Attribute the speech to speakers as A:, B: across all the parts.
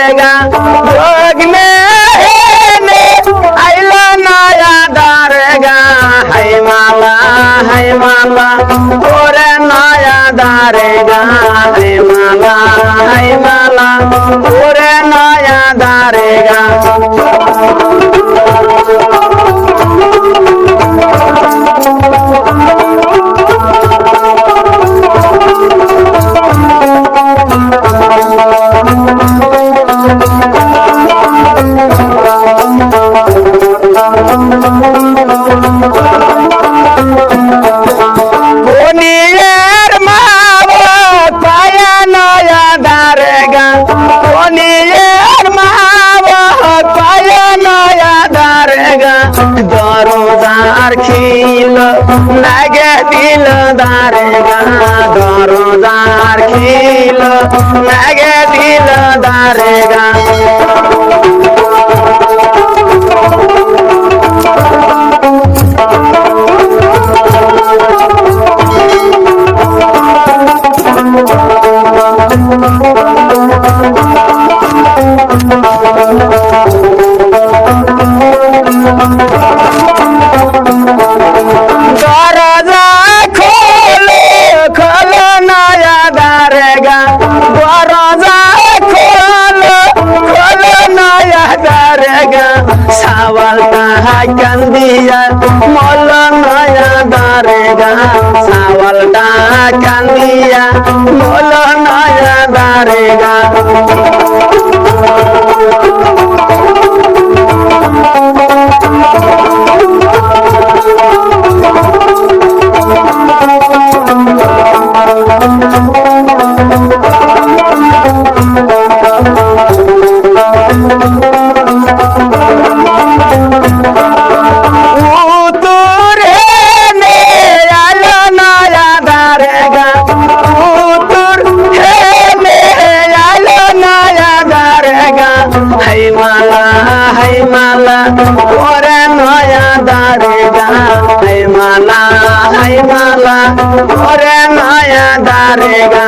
A: दारेगा जोगने आइलो नया दारेगा है माला ओरे नया दारेगा है माला ओरे नया दारेगा दरोदार खिल लगे दिल दारेगा दरोदार खिल लगे दिल दारेगा कंदिया मोल नया दारेगा सावलटा कंदिया मोल नया दारेगा है माला ओरे नया दारेगा है माला ओरे नया दारेगा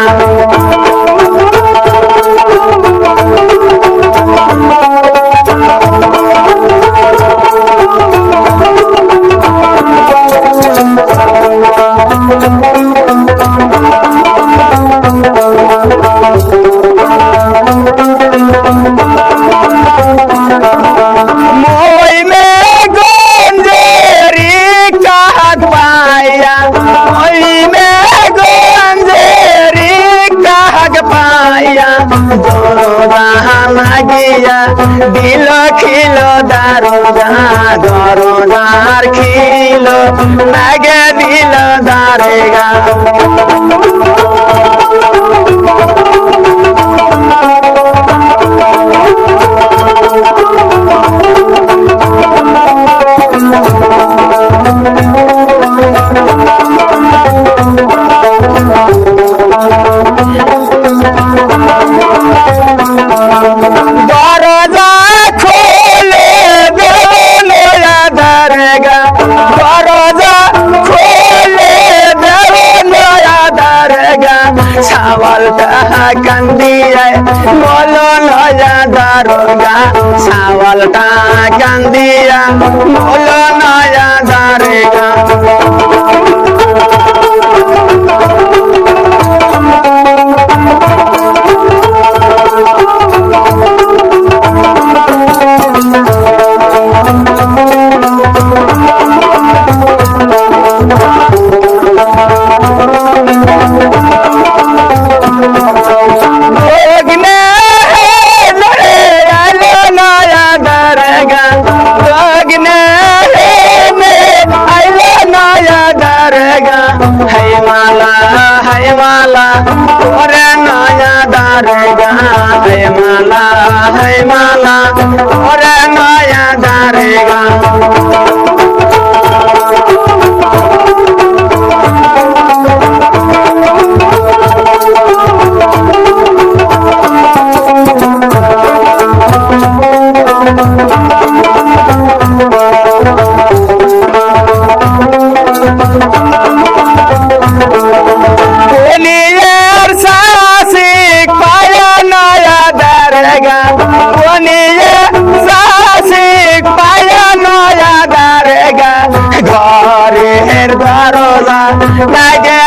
A: दिल खिलो दरोदार खिलो लगे दिल दारेगा सावलटा कंदिया मोलो नया दारोगा सावलटा कंदिया मोलो नया दारेगा দারেগা বনিয়ে শাসিক পায়া নয়া দারেগা ঘরের দরজা লাগে